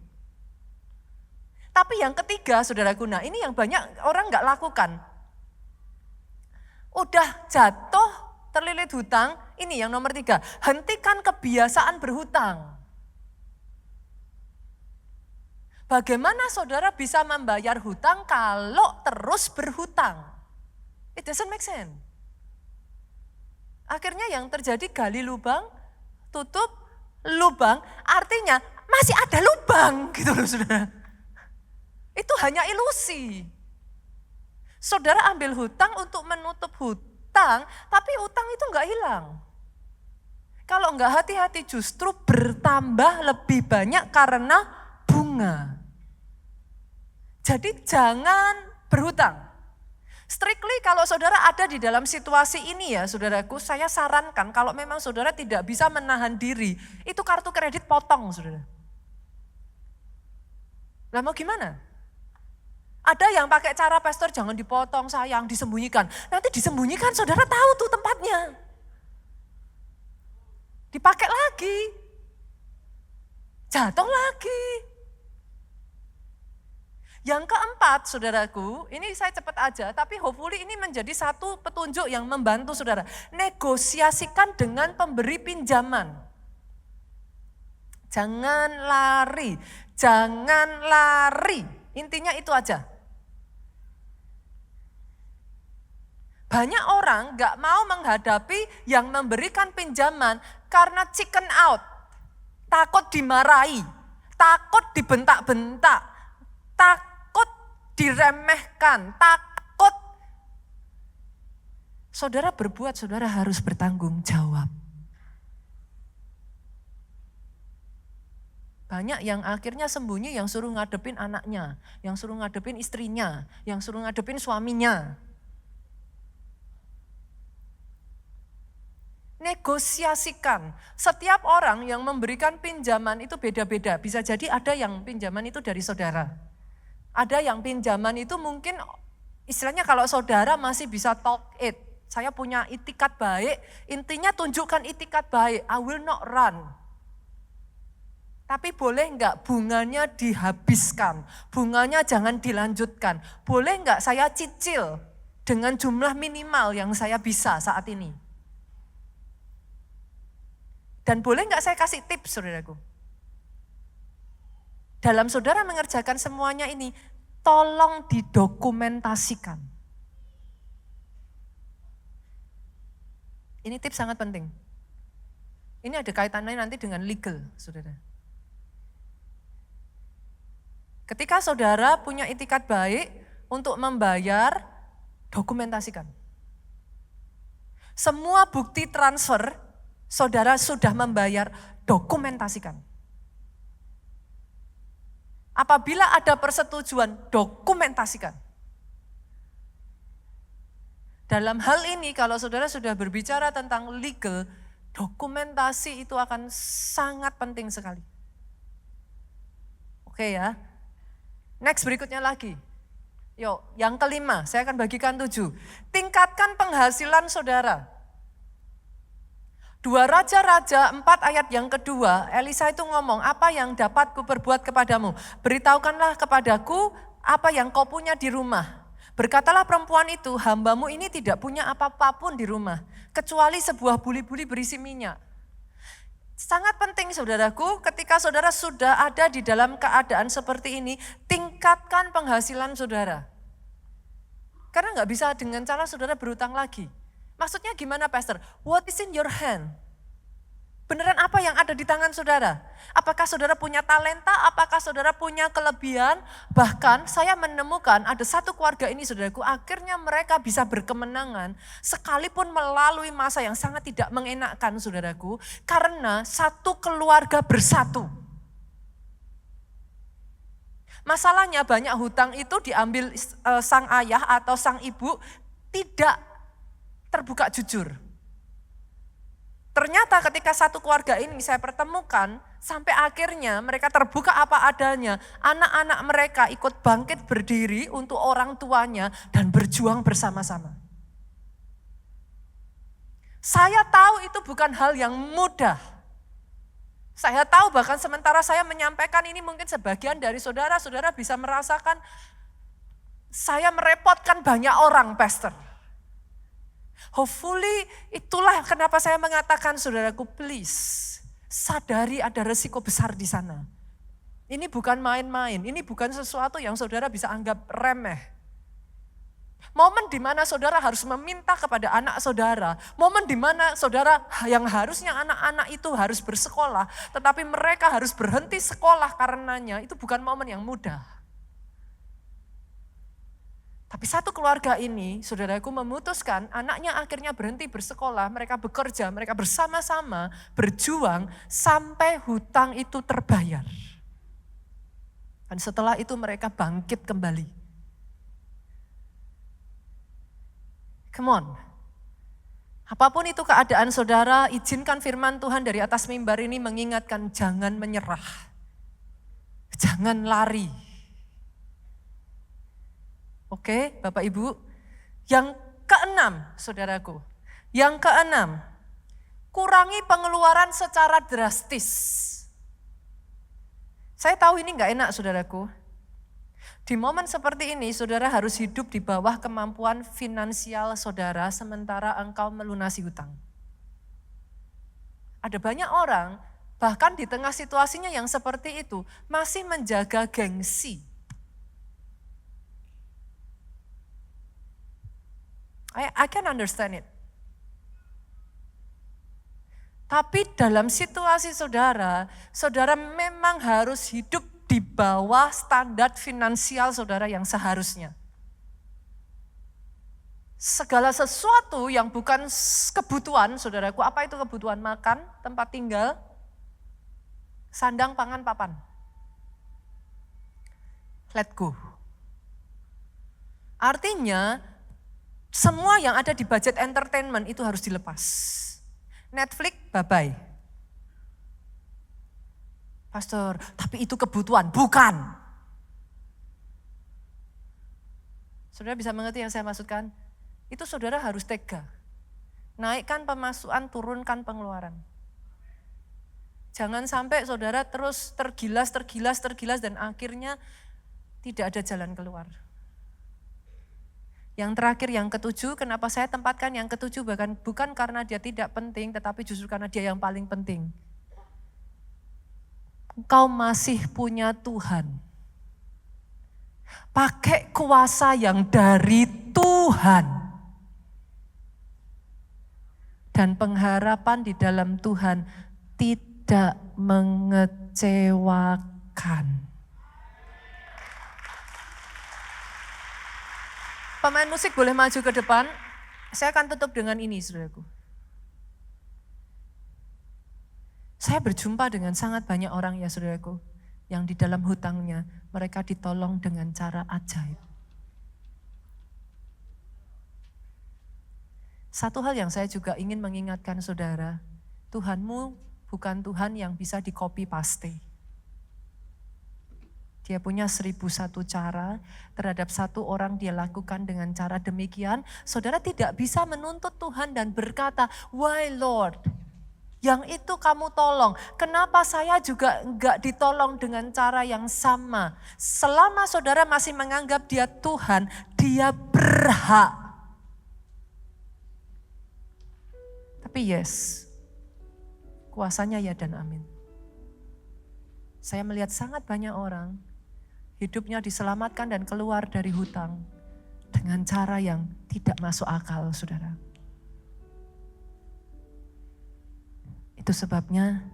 Tapi yang ketiga, saudaraku, nah ini yang banyak orang nggak lakukan. Udah jatuh, terlilit hutang, ini yang nomor 3. Hentikan kebiasaan berhutang. Bagaimana saudara bisa membayar hutang kalau terus berhutang? It doesn't make sense. Akhirnya yang terjadi gali lubang, tutup lubang, artinya masih ada lubang gitu loh saudara. Itu hanya ilusi. Saudara ambil hutang untuk menutup hutang, tapi hutang itu enggak hilang. Kalau enggak hati-hati justru bertambah lebih banyak karena bunga. Jadi jangan berhutang. Strictly kalau saudara ada di dalam situasi ini ya saudaraku, saya sarankan kalau memang saudara tidak bisa menahan diri, itu kartu kredit potong saudara. Lah mau gimana? Ada yang pakai cara pastor jangan dipotong sayang, disembunyikan. Nanti disembunyikan saudara tahu tuh tempatnya. Dipakai lagi. Jatuh lagi. Yang keempat saudaraku, ini saya cepat aja, tapi hopefully ini menjadi satu petunjuk yang membantu saudara. Negosiasikan dengan pemberi pinjaman. Jangan lari, intinya itu aja. Banyak orang gak mau menghadapi yang memberikan pinjaman karena chicken out. Takut dimarahi, takut dibentak-bentak, takut diremehkan, takut. Saudara berbuat, saudara harus bertanggung jawab. Banyak yang akhirnya sembunyi, yang suruh ngadepin anaknya, yang suruh ngadepin istrinya, yang suruh ngadepin suaminya. Negosiasikan. Setiap orang yang memberikan pinjaman itu beda-beda. Bisa jadi ada yang pinjaman itu dari saudara. Ada yang pinjaman itu mungkin istilahnya kalau saudara masih bisa talk it. Saya punya itikat baik, intinya tunjukkan itikat baik. I will not run. Tapi boleh enggak bunganya dihabiskan, bunganya jangan dilanjutkan. Boleh enggak saya cicil dengan jumlah minimal yang saya bisa saat ini. Dan boleh enggak saya kasih tips saudaraku. Dalam saudara mengerjakan semuanya ini, tolong didokumentasikan. Ini tips sangat penting. Ini ada kaitannya nanti dengan legal, saudara. Ketika saudara punya itikat baik untuk membayar, dokumentasikan. Semua bukti transfer, saudara sudah membayar, dokumentasikan. Apabila ada persetujuan, dokumentasikan. Dalam hal ini kalau saudara sudah berbicara tentang legal, dokumentasi itu akan sangat penting sekali. Oke ya. Next berikutnya lagi. Yuk, yang kelima, saya akan bagikan 7. Tingkatkan penghasilan saudara. 2 Raja-Raja 4 ayat yang kedua, Elisa itu ngomong, apa yang dapat kuperbuat kepadamu? Beritahukanlah kepadaku apa yang kau punya di rumah. Berkatalah perempuan itu, hambamu ini tidak punya apa-apapun di rumah, kecuali sebuah buli-buli berisi minyak. Sangat penting saudaraku, ketika saudara sudah ada di dalam keadaan seperti ini, tingkatkan penghasilan saudara. Karena nggak bisa dengan cara saudara berhutang lagi. Maksudnya gimana Pastor? What is in your hand? Beneran apa yang ada di tangan saudara? Apakah saudara punya talenta? Apakah saudara punya kelebihan? Bahkan saya menemukan ada satu keluarga ini saudaraku, akhirnya mereka bisa berkemenangan sekalipun melalui masa yang sangat tidak mengenakkan saudaraku. Karena satu keluarga bersatu. Masalahnya banyak hutang itu diambil sang ayah atau sang ibu tidak terbuka jujur. Ternyata ketika satu keluarga ini saya pertemukan, sampai akhirnya mereka terbuka apa adanya. Anak-anak mereka ikut bangkit berdiri untuk orang tuanya dan berjuang bersama-sama. Saya tahu itu bukan hal yang mudah. Saya tahu bahkan sementara saya menyampaikan ini mungkin sebagian dari saudara-saudara bisa merasakan saya merepotkan banyak orang, Pastor. Hopefully itulah kenapa saya mengatakan saudaraku please sadari ada resiko besar di sana. Ini bukan main-main, ini bukan sesuatu yang saudara bisa anggap remeh. Momen di mana saudara harus meminta kepada anak saudara, momen di mana saudara yang harusnya anak-anak itu harus bersekolah, tetapi mereka harus berhenti sekolah karenanya, itu bukan momen yang mudah. Tapi satu keluarga ini, saudaraku memutuskan anaknya akhirnya berhenti bersekolah, mereka bekerja, mereka bersama-sama berjuang sampai hutang itu terbayar. Dan setelah itu mereka bangkit kembali. Come on. Apapun itu keadaan saudara, izinkan firman Tuhan dari atas mimbar ini mengingatkan jangan menyerah. Jangan lari. Oke, Bapak Ibu. Yang keenam, saudaraku. Yang keenam, kurangi pengeluaran secara drastis. Saya tahu ini enggak enak, saudaraku. Di momen seperti ini, saudara harus hidup di bawah kemampuan finansial saudara sementara engkau melunasi hutang. Ada banyak orang, bahkan di tengah situasinya yang seperti itu, masih menjaga gengsi. I can understand it. Tapi dalam situasi saudara, saudara memang harus hidup di bawah standar finansial saudara yang seharusnya. Segala sesuatu yang bukan kebutuhan, saudaraku, apa itu kebutuhan? Makan, tempat tinggal, sandang, pangan, papan. Let go. Artinya, semua yang ada di budget entertainment itu harus dilepas. Netflix, bye-bye. Pastor, tapi itu kebutuhan. Bukan. Saudara bisa mengerti yang saya maksudkan? Itu saudara harus tega. Naikkan pemasukan, turunkan pengeluaran. Jangan sampai saudara terus tergilas dan akhirnya tidak ada jalan keluar. Yang terakhir, yang ketujuh, kenapa saya tempatkan yang ketujuh bahkan bukan karena dia tidak penting, tetapi justru karena dia yang paling penting. Engkau masih punya Tuhan. Pakai kuasa yang dari Tuhan. Dan pengharapan di dalam Tuhan tidak mengecewakan. Pemain musik boleh maju ke depan. Saya akan tutup dengan ini, saudaraku. Saya berjumpa dengan sangat banyak orang ya, saudaraku, yang di dalam hutangnya mereka ditolong dengan cara ajaib. Satu hal yang saya juga ingin mengingatkan saudara, Tuhanmu bukan Tuhan yang bisa di-copy paste. Dia punya 1001 cara, terhadap satu orang dia lakukan dengan cara demikian. Saudara tidak bisa menuntut Tuhan dan berkata, why Lord, yang itu kamu tolong. Kenapa saya juga enggak ditolong dengan cara yang sama? Selama saudara masih menganggap dia Tuhan, dia berhak. Tapi yes, kuasanya ya dan amin. Saya melihat sangat banyak orang hidupnya diselamatkan dan keluar dari hutang dengan cara yang tidak masuk akal, saudara. Itu sebabnya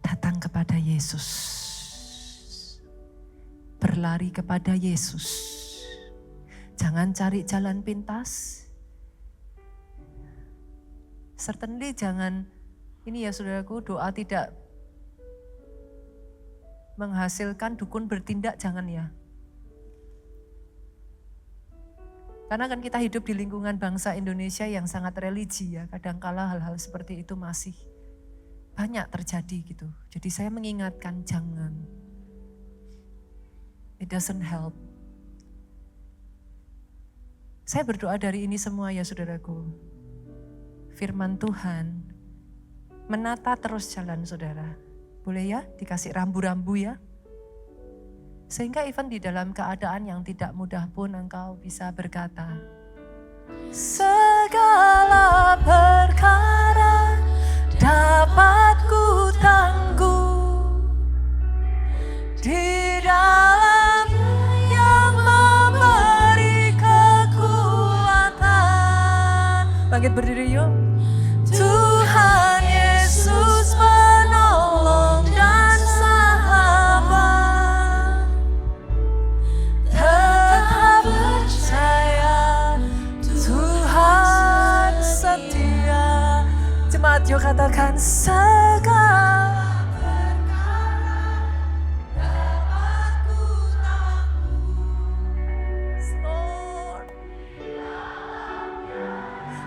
datang kepada Yesus. Berlari kepada Yesus. Jangan cari jalan pintas. Certainly jangan, ini ya saudaraku, doa tidak menghasilkan dukun bertindak, jangan ya. Karena kan kita hidup di lingkungan bangsa Indonesia yang sangat religi ya, kadangkala hal-hal seperti itu masih banyak terjadi gitu. Jadi saya mengingatkan jangan. It doesn't help. Saya berdoa dari ini semua ya saudaraku. Firman Tuhan menata terus jalan saudara. Boleh ya dikasih rambu-rambu ya. Sehingga even di dalam keadaan yang tidak mudah pun engkau bisa berkata, segala perkara dapat ku tangguh di dalam yang memberi kekuatan. Bangkit berdiri yuk. Tuhan Yesus penolong dan sahabat, tetap percaya Tuhan setia. Jemaat yuk katakan segala perkara dapat ku tangguh.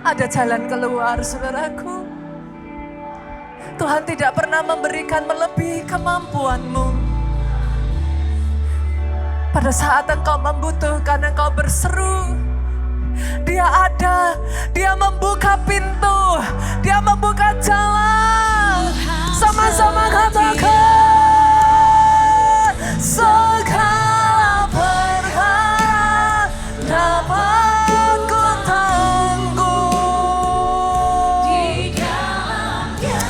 Ada jalan keluar saudaraku. Tuhan tidak pernah memberikan melebihi kemampuanmu. Pada saat engkau membutuhkan, engkau berseru, Dia ada, Dia membuka pintu, Dia membuka jalan. Sama-sama katakan, segala perkara dapat ku tangguh.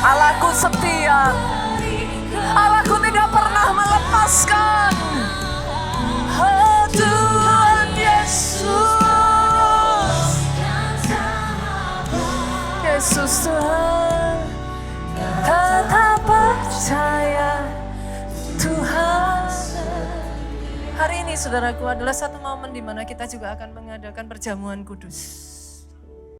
Allahku setia, Allahku tidak pernah melepaskan. Oh Tuhan Yesus, Yesus Tuhan, tetap percaya Tuhan. Hari ini saudaraku adalah satu momen di mana kita juga akan mengadakan perjamuan kudus.